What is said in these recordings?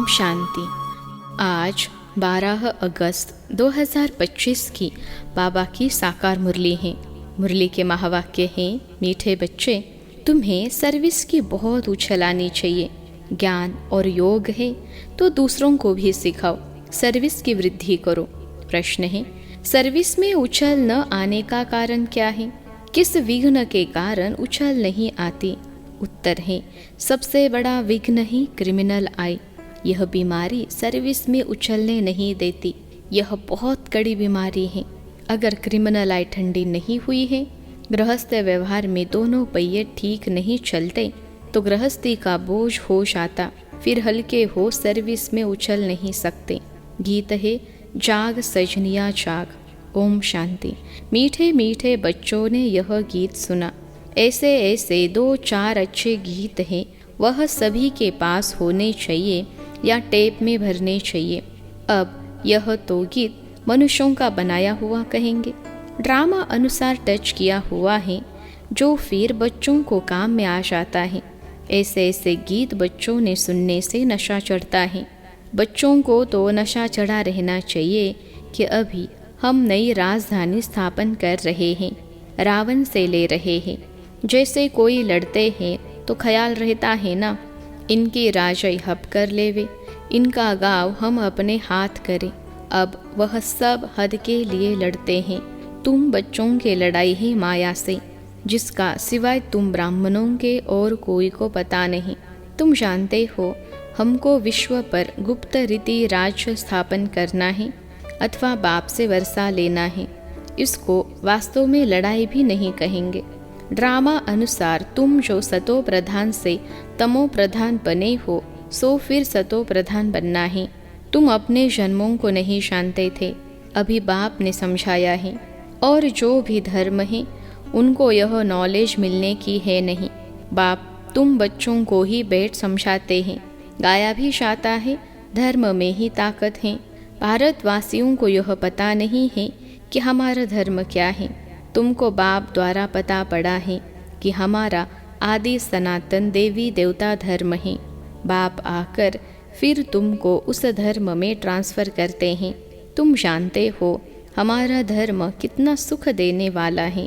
ओम शांति। आज 12 अगस्त 2025 की बाबा की साकार मुरली है। मुरली के महावाक्य हैं, मीठे बच्चे, तुम्हें सर्विस की बहुत उछल आनी चाहिए। ज्ञान और योग है तो दूसरों को भी सिखाओ, सर्विस की वृद्धि करो। प्रश्न है, सर्विस में उछल न आने का कारण क्या है? किस विघ्न के कारण उछल नहीं आती? उत्तर है, सबसे बड़ा विघ्न ही क्रिमिनल आई। यह बीमारी सर्विस में उछलने नहीं देती। यह बहुत कड़ी बीमारी है। अगर क्रिमिनल आई ठंडी नहीं हुई है, गृहस्थ व्यवहार में दोनों पहिए ठीक नहीं चलते, तो गृहस्थी का बोझ हो जाता, फिर हल्के हो सर्विस में उछल नहीं सकते। गीत है, जाग सजनिया जाग। ओम शांति। मीठे मीठे बच्चों ने यह गीत सुना। ऐसे ऐसे 2-4 अच्छे गीत हैं, वह सभी के पास होने चाहिए या टेप में भरने चाहिए। अब यह तो गीत मनुष्यों का बनाया हुआ कहेंगे, ड्रामा अनुसार टच किया हुआ है, जो फिर बच्चों को काम में आ जाता है। ऐसे ऐसे गीत बच्चों ने सुनने से नशा चढ़ता है। बच्चों को तो नशा चढ़ा रहना चाहिए कि अभी हम नई राजधानी स्थापन कर रहे हैं, रावण से ले रहे हैं। जैसे कोई लड़ते हैं तो ख्याल रहता है ना, इनकी राजय हब कर लेवे, इनका गाँव हम अपने हाथ करें। अब वह सब हद के लिए लड़ते हैं। तुम बच्चों के लड़ाई है माया से, जिसका सिवाय तुम ब्राह्मणों के और कोई को पता नहीं। तुम जानते हो हमको विश्व पर गुप्त रीति राज्य स्थापन करना है अथवा बाप से वर्षा लेना है। इसको वास्तव में लड़ाई भी नहीं कहेंगे। ड्रामा अनुसार तुम जो सतो प्रधान से तमो प्रधान बने हो, सो फिर सतो प्रधान बनना है। तुम अपने जन्मों को नहीं जानते थे, अभी बाप ने समझाया है। और जो भी धर्म है उनको यह नॉलेज मिलने की है नहीं। बाप तुम बच्चों को ही बैठ समझाते हैं। गाया भी जाता है, धर्म में ही ताकत है। भारतवासियों को यह पता नहीं है कि हमारा धर्म क्या है। तुमको बाप द्वारा पता पड़ा है कि हमारा आदि सनातन देवी देवता धर्म है। बाप आकर फिर तुमको उस धर्म में ट्रांसफ़र करते हैं। तुम जानते हो हमारा धर्म कितना सुख देने वाला है।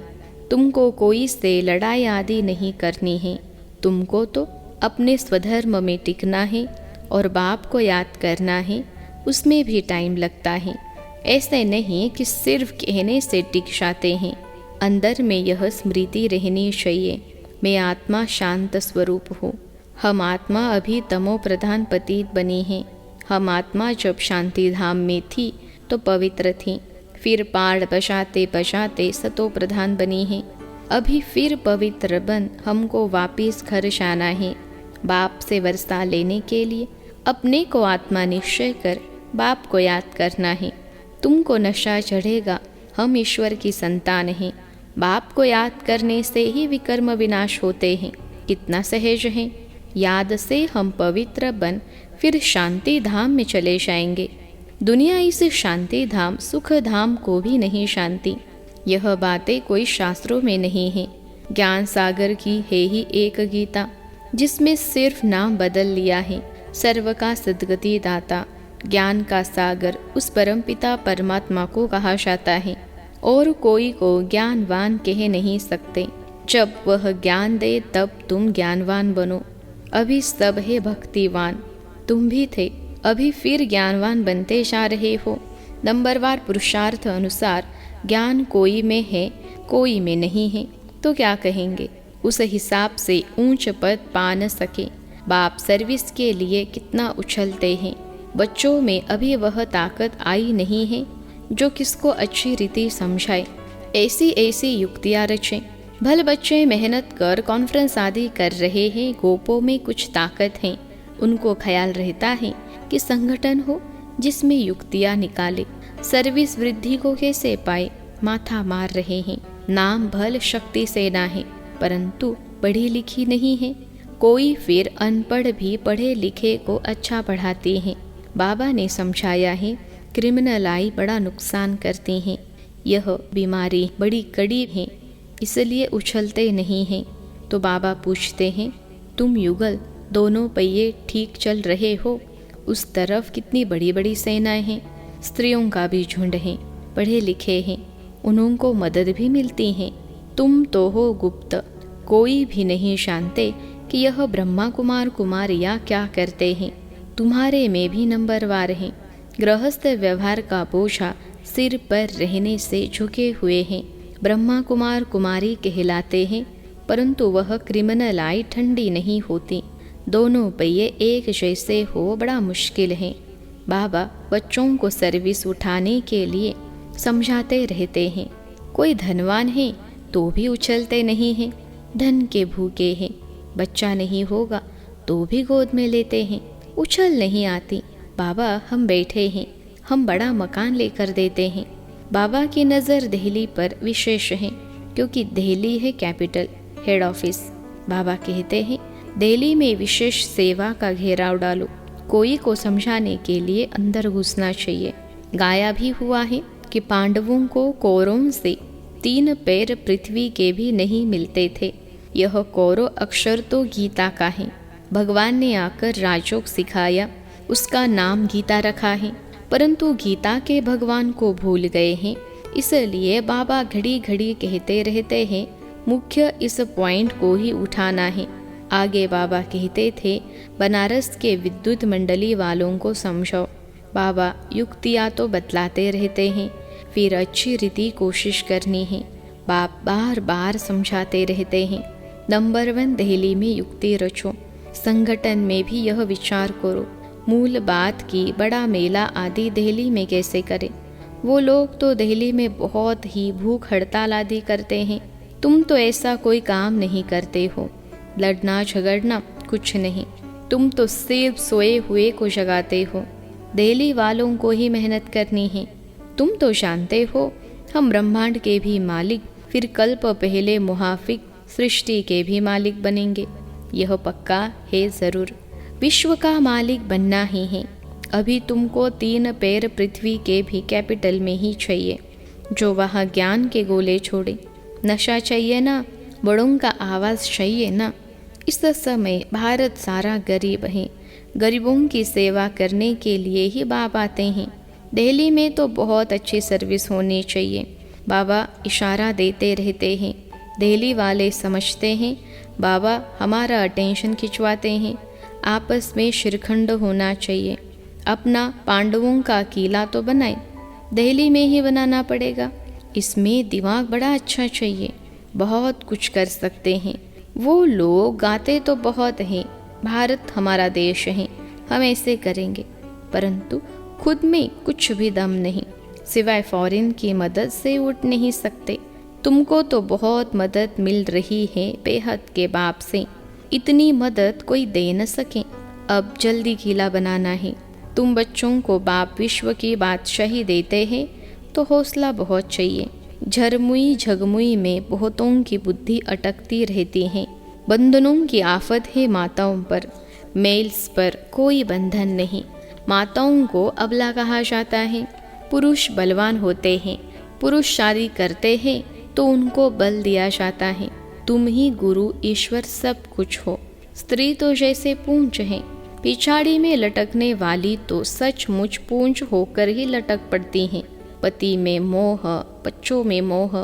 तुमको कोई से लड़ाई आदि नहीं करनी है। तुमको तो अपने स्वधर्म में टिकना है और बाप को याद करना है। उसमें भी टाइम लगता है। ऐसे नहीं कि सिर्फ कहने से टिक जाते हैं। अंदर में यह स्मृति रहनी चाहिए, मैं आत्मा शांत स्वरूप हूँ। हम आत्मा अभी तमो प्रधान पतित बनी हैं। हम आत्मा जब शांति धाम में थी तो पवित्र थी, फिर पाड़ बजाते बजाते सतो प्रधान बनी हैं। अभी फिर पवित्र बन हमको वापिस घर जाना है। बाप से वर्षा लेने के लिए अपने को आत्मा निश्चय कर बाप को याद करना है। तुमको नशा चढ़ेगा, हम ईश्वर की संतान हैं। बाप को याद करने से ही विकर्म विनाश होते हैं। कितना सहज है। याद से हम पवित्र बन फिर शांति धाम में चले जाएंगे। दुनिया इस शांति धाम सुख धाम को भी नहीं जानती। यह बातें कोई शास्त्रों में नहीं है। ज्ञान सागर की है ही एक गीता, जिसमें सिर्फ नाम बदल लिया है। सर्व का सद्गति दाता, ज्ञान का सागर उस परमपिता परमात्मा को कहा जाता है। और कोई को ज्ञानवान कह नहीं सकते। जब वह ज्ञान दे तब तुम ज्ञानवान बनो। अभी सब है भक्तिवान, तुम भी थे, अभी फिर ज्ञानवान बनते जा रहे हो। नंबरवार पुरुषार्थ अनुसार ज्ञान कोई में है, कोई में नहीं है, तो क्या कहेंगे? उस हिसाब से ऊंच पद पा न सके। बाप सर्विस के लिए कितना उछलते हैं। बच्चों में अभी वह ताकत आई नहीं है जो किसको अच्छी रीति समझाए। ऐसी ऐसी युक्तियाँ रचें। भले बच्चे मेहनत कर कॉन्फ्रेंस आदि कर रहे हैं, गोपों में कुछ ताकत है। उनको ख्याल रहता है कि संगठन हो जिसमें युक्तियाँ निकाले। सर्विस वृद्धि को कैसे पाए, माथा मार रहे हैं। नाम भल शक्ति सेना है, परंतु पढ़ी लिखी नहीं है। कोई फिर अनपढ़ भी पढ़े लिखे को अच्छा पढ़ाते हैं। बाबा ने समझाया है, क्रिमिनल आई बड़ा नुकसान करती हैं। यह बीमारी बड़ी कड़ी है, इसलिए उछलते नहीं हैं। तो बाबा पूछते हैं, तुम युगल दोनों पहिए ठीक चल रहे हो? उस तरफ कितनी बड़ी बड़ी सेनाएं हैं, स्त्रियों का भी झुंड है, पढ़े लिखे हैं, उन्हों को मदद भी मिलती है। तुम तो हो गुप्त, कोई भी नहीं जानते कि यह ब्रह्मा कुमार कुमारियाँ क्या करते हैं। तुम्हारे में भी नंबरवार हैं। गृहस्थ व्यवहार का बोझा सिर पर रहने से झुके हुए हैं। ब्रह्मा कुमार कुमारी कहलाते हैं, परंतु वह क्रिमिनल आई ठंडी नहीं होती। दोनों पहिए एक जैसे हो बड़ा मुश्किल है। बाबा बच्चों को सर्विस उठाने के लिए समझाते रहते हैं। कोई धनवान है तो भी उछलते नहीं हैं, धन के भूखे हैं। बच्चा नहीं होगा तो भी गोद में लेते हैं, उछल नहीं आती। बाबा हम बैठे हैं, हम बड़ा मकान लेकर देते हैं। बाबा की नज़र दिल्ली पर विशेष है, क्योंकि दिल्ली है कैपिटल, हेड ऑफिस। बाबा कहते हैं दिल्ली में विशेष सेवा का घेराव डालो। कोई को समझाने के लिए अंदर घुसना चाहिए। गाया भी हुआ है कि पांडवों को कौरवों से 3 पैर पृथ्वी के भी नहीं मिलते थे। यह कौरव अक्षर तो गीता का है। भगवान ने आकर राजयोग सिखाया, उसका नाम गीता रखा है, परंतु गीता के भगवान को भूल गए हैं। इसलिए बाबा घड़ी घड़ी कहते रहते हैं, मुख्य इस पॉइंट को ही उठाना है। आगे बाबा कहते थे, बनारस के विद्युत मंडली वालों को समझो। बाबा युक्तियाँ तो बतलाते रहते हैं, फिर अच्छी रीति कोशिश करनी है। बाप बार बार समझाते रहते हैं, नंबर 1 दिल्ली में युक्ति रचो। संगठन में भी यह विचार करो, मूल बात की बड़ा मेला आदि दिल्ली में कैसे करें। वो लोग तो दिल्ली में बहुत ही भूख हड़ताल आदि करते हैं। तुम तो ऐसा कोई काम नहीं करते हो, लड़ना झगड़ना कुछ नहीं। तुम तो सिर्फ सोए हुए को जगाते हो। दिल्ली वालों को ही मेहनत करनी है। तुम तो जानते हो हम ब्रह्मांड के भी मालिक, फिर कल्प पहले मुहाफिक सृष्टि के भी मालिक बनेंगे। यह पक्का है ज़रूर, विश्व का मालिक बनना ही है। अभी तुमको 3 पैर पृथ्वी के भी कैपिटल में ही चाहिए, जो वहाँ ज्ञान के गोले छोड़े। नशा चाहिए ना, बड़ों का आवाज़ चाहिए ना। इस समय भारत सारा गरीब है, गरीबों की सेवा करने के लिए ही बाप आते हैं। दिल्ली में तो बहुत अच्छी सर्विस होनी चाहिए। बाबा इशारा देते रहते हैं। दिल्ली वाले समझते हैं बाबा हमारा अटेंशन खिंचवाते हैं। आपस में श्रीखंड होना चाहिए। अपना पांडवों का किला तो बनाए, दिल्ली में ही बनाना पड़ेगा। इसमें दिमाग बड़ा अच्छा चाहिए, बहुत कुछ कर सकते हैं। वो लोग गाते तो बहुत हैं, भारत हमारा देश है, हम ऐसे करेंगे, परंतु खुद में कुछ भी दम नहीं, सिवाय फॉरेन की मदद से उठ नहीं सकते। तुमको तो बहुत मदद मिल रही है बेहद के बाप से, इतनी मदद कोई दे न सके। अब जल्दी किला बनाना है। तुम बच्चों को बाप विश्व की बादशाही देते हैं तो हौसला बहुत चाहिए। झरमुई झगमुई में बहुतों की बुद्धि अटकती रहती है। बंधनों की आफत है माताओं पर, मेल्स पर कोई बंधन नहीं। माताओं को अबला कहा जाता है। पुरुष बलवान होते हैं, पुरुष शादी करते हैं तो उनको बल दिया जाता है। तुम ही गुरु ईश्वर सब कुछ हो। स्त्री तो जैसे पूंछ है, पिछाड़ी में लटकने वाली तो सचमुच पूंछ होकर ही लटक पड़ती हैं। पति में मोह, बच्चों में मोह,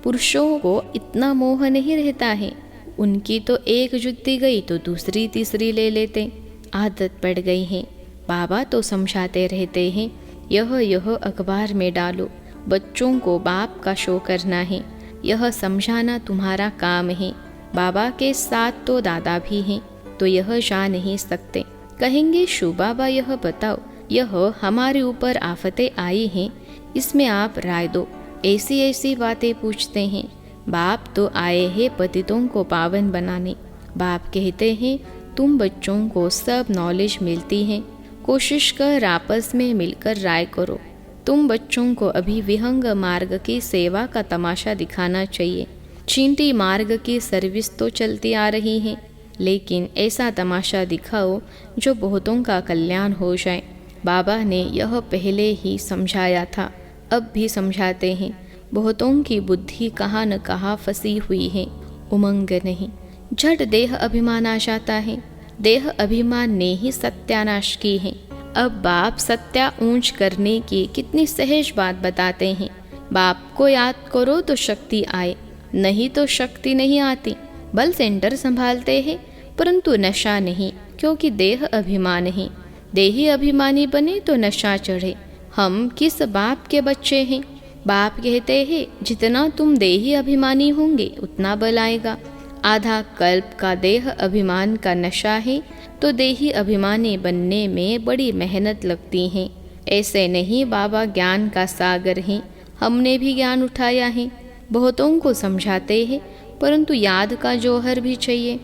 पुरुषों को इतना मोह नहीं रहता है। उनकी तो एक जुत्ती गई तो दूसरी तीसरी ले लेते, आदत पड़ गई है। बाबा तो समझाते रहते हैं, यह अखबार में डालो, बच्चों को बाप का शो करना है, यह समझाना तुम्हारा काम है। बाबा के साथ तो दादा भी हैं, तो यह जा नहीं सकते। कहेंगे शू बाबा यह बताओ, यह हमारे ऊपर आफतें आई हैं, इसमें आप राय दो। ऐसी ऐसी बातें पूछते हैं। बाप तो आए हैं पतितों को पावन बनाने। बाप कहते हैं तुम बच्चों को सब नॉलेज मिलती है, कोशिश कर आपस में मिलकर राय करो। तुम बच्चों को अभी विहंग मार्ग की सेवा का तमाशा दिखाना चाहिए। चींटी मार्ग की सर्विस तो चलती आ रही है, लेकिन ऐसा तमाशा दिखाओ जो बहुतों का कल्याण हो जाए। बाबा ने यह पहले ही समझाया था, अब भी समझाते हैं। बहुतों की बुद्धि कहाँ न कहाँ फंसी हुई है, उमंग नहीं। झट देह अभिमान आ जाता है। देह अभिमान ने ही सत्यानाश की है। अब बाप सत्या ऊंच करने की कितनी सहज बात बताते हैं। बाप को याद करो तो शक्ति आए, नहीं तो शक्ति नहीं आती। बल सेंटर संभालते हैं परंतु नशा नहीं, क्योंकि देह अभिमान है। देही अभिमानी बने तो नशा चढ़े। हम किस बाप के बच्चे हैं? बाप कहते हैं जितना तुम देही अभिमानी होंगे उतना बल आएगा। आधा कल्प का देह अभिमान का नशा है तो देही अभिमानी बनने में बड़ी मेहनत लगती है। ऐसे नहीं, बाबा ज्ञान का सागर हैं, हमने भी ज्ञान उठाया है। बहुतों को समझाते हैं परंतु याद का जौहर भी चाहिए।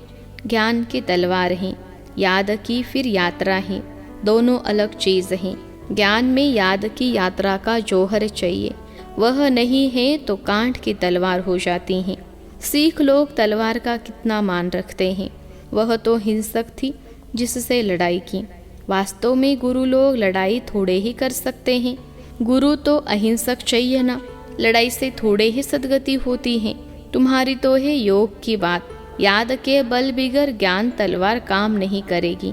ज्ञान की तलवार है, याद की फिर यात्रा है, दोनों अलग चीज़ हैं। ज्ञान में याद की यात्रा का जौहर चाहिए, वह नहीं है तो कांट की तलवार हो जाती हैं। सिख लोग तलवार का कितना मान रखते हैं, वह तो हिंसक थी जिससे लड़ाई की। वास्तव में गुरु लोग लड़ाई थोड़े ही कर सकते हैं। गुरु तो अहिंसक चाहिए ना, लड़ाई से थोड़े ही सदगति होती है। तुम्हारी तो है योग की बात, याद के बल बिगर ज्ञान तलवार काम नहीं करेगी।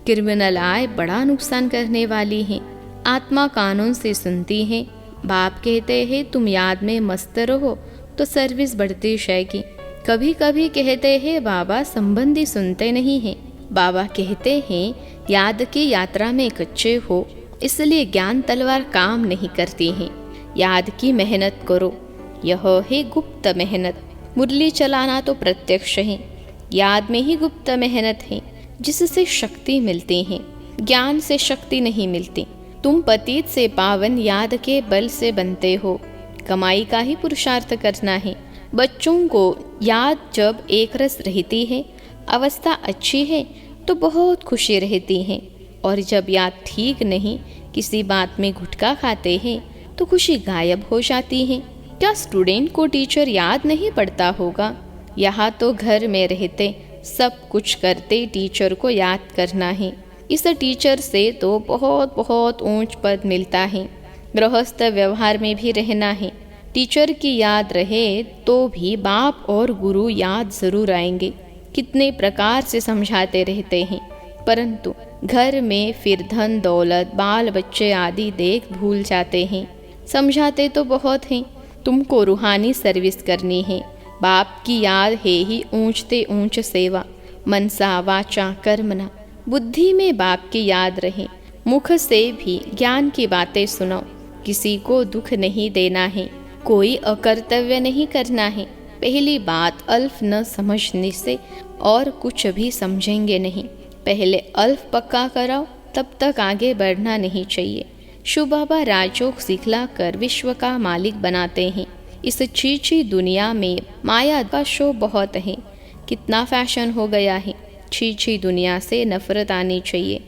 क्रिमिनल आय बड़ा नुकसान करने वाली है। आत्मा कानून से सुनती है। बाप कहते हैं तुम याद में मस्त रहो तो सर्विस बढ़ती जाएगी। कभी कभी कहते हैं बाबा संबंधी सुनते नहीं हैं। बाबा कहते हैं याद की यात्रा में कच्चे हो, इसलिए ज्ञान तलवार काम नहीं करती है। याद की मेहनत करो, यह है गुप्त मेहनत। मुरली चलाना तो प्रत्यक्ष है, याद में ही गुप्त मेहनत है जिससे शक्ति मिलती है। ज्ञान से शक्ति नहीं मिलती। तुम पतित से पावन याद के बल से बनते हो। कमाई का ही पुरुषार्थ करना है। बच्चों को याद जब एक रस रहती है, अवस्था अच्छी है तो बहुत खुशी रहती है, और जब याद ठीक नहीं, किसी बात में गुटखा खाते हैं तो खुशी गायब हो जाती है। क्या स्टूडेंट को टीचर याद नहीं पड़ता होगा? यहाँ तो घर में रहते सब कुछ करते टीचर को याद करना है। इस टीचर से तो बहुत बहुत ऊंच पद मिलता है। गृहस्थ व्यवहार में भी रहना है। टीचर की याद रहे तो भी बाप और गुरु याद जरूर आएंगे। कितने प्रकार से समझाते रहते हैं, परंतु घर में फिर धन दौलत बाल बच्चे आदि देख भूल जाते हैं। समझाते तो बहुत हैं। तुमको रूहानी सर्विस करनी है। बाप की याद है ही ऊंचते ऊंच सेवा। मनसा वाचा कर्मना, बुद्धि में बाप की याद रहे। मुख से भी ज्ञान की बातें सुनो। किसी को दुख नहीं देना है, कोई अकर्तव्य नहीं करना है। पहली बात, अल्फ न समझने से और कुछ भी समझेंगे नहीं। पहले अल्फ पक्का कराओ, तब तक आगे बढ़ना नहीं चाहिए। शिव बाबा राजयोग सिखला कर विश्व का मालिक बनाते हैं। इस छीछी दुनिया में माया का शो बहुत है। कितना फैशन हो गया है। छीछी दुनिया से नफरत आनी चाहिए।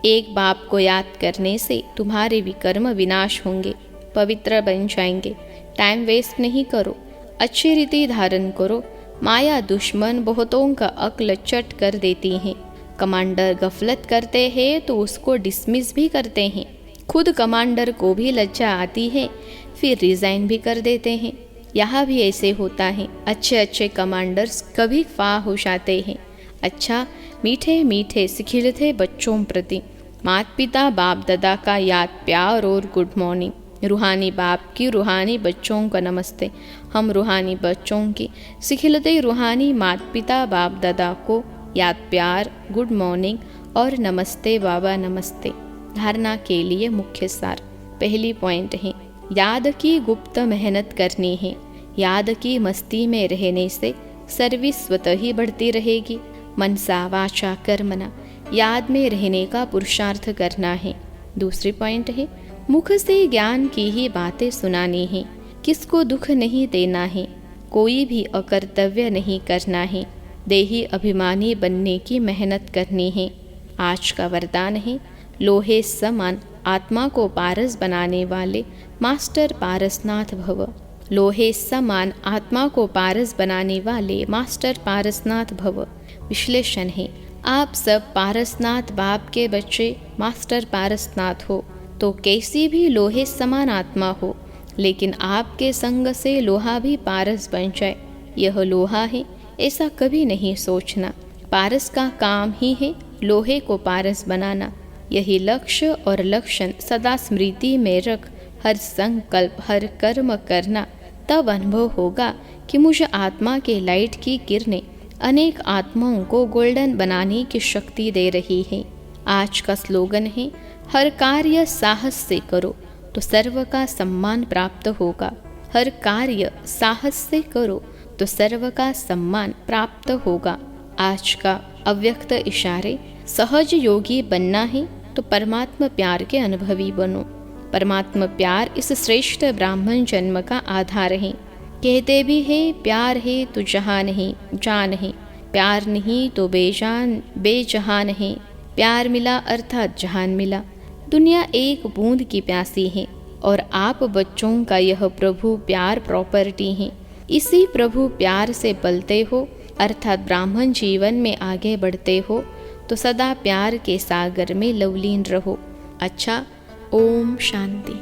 एक बाप को याद करने से तुम्हारे विकर्म विनाश होंगे, पवित्र बन जाएंगे। टाइम वेस्ट नहीं करो, अच्छी रीति धारण करो। माया दुश्मन बहुतों का अक्ल चट कर देती है। कमांडर गफलत करते हैं तो उसको डिसमिस भी करते हैं। खुद कमांडर को भी लज्जा आती है, फिर रिजाइन भी कर देते हैं। यहाँ भी ऐसे होता है। अच्छे अच्छे कमांडर्स कभी फा हो जाते हैं। अच्छा, मीठे मीठे सिखिलते बच्चों प्रति माता पिता बाप दादा का याद प्यार और गुड मॉर्निंग। रूहानी बाप की रूहानी बच्चों का नमस्ते। हम रूहानी बच्चों की सिखिलते रूहानी माता पिता बाप दादा को याद प्यार, गुड मॉर्निंग और नमस्ते बाबा नमस्ते। धारणा के लिए मुख्य सार। पहली पॉइंट है, याद की गुप्त मेहनत करनी है। याद की मस्ती में रहने से सर्विस स्वतः ही बढ़ती रहेगी। मनसा वाचा कर्मना, याद में रहने का पुरुषार्थ करना है। दूसरी पॉइंट है, मुख से ज्ञान की ही बातें सुनानी है। किसको दुख नहीं देना है, कोई भी अकर्तव्य नहीं करना है। देही अभिमानी बनने की मेहनत करनी है। आज का वरदान है, लोहे समान आत्मा को पारस बनाने वाले मास्टर पारसनाथ भव। लोहे समान आत्मा को पारस बनाने वाले मास्टर पारसनाथ भव। विश्लेषण है, आप सब पारसनाथ बाप के बच्चे मास्टर पारसनाथ हो तो कैसी भी लोहे समान आत्मा हो, लेकिन आपके संग से लोहा भी पारस बन जाए। यह लोहा है ऐसा कभी नहीं सोचना। पारस का काम ही है लोहे को पारस बनाना। यही लक्ष्य और लक्षण सदा स्मृति में रख हर संकल्प, हर कर्म करना, तब अनुभव होगा कि मुझ आत्मा के लाइट की किरणें अनेक आत्माओं को गोल्डन बनाने की शक्ति दे रही है। आज का स्लोगन है, हर कार्य साहस से करो तो सर्व का सम्मान प्राप्त होगा। हर कार्य साहस से करो तो सर्व का सम्मान प्राप्त होगा। आज का अव्यक्त इशारे, सहज योगी बनना है तो परमात्मा प्यार के अनुभवी बनो। परमात्मा प्यार इस श्रेष्ठ ब्राह्मण जन्म का आधार है। कहते भी है प्यार है तो जहां नहीं जान है, प्यार नहीं तो बेजान बेजहान है, प्यार मिला अर्थात जहान मिला। दुनिया एक बूंद की प्यासी है और आप बच्चों का यह प्रभु प्यार प्रॉपर्टी है। इसी प्रभु प्यार से पलते हो अर्थात ब्राह्मण जीवन में आगे बढ़ते हो तो सदा प्यार के सागर में लवलीन रहो। अच्छा, ओम शांति।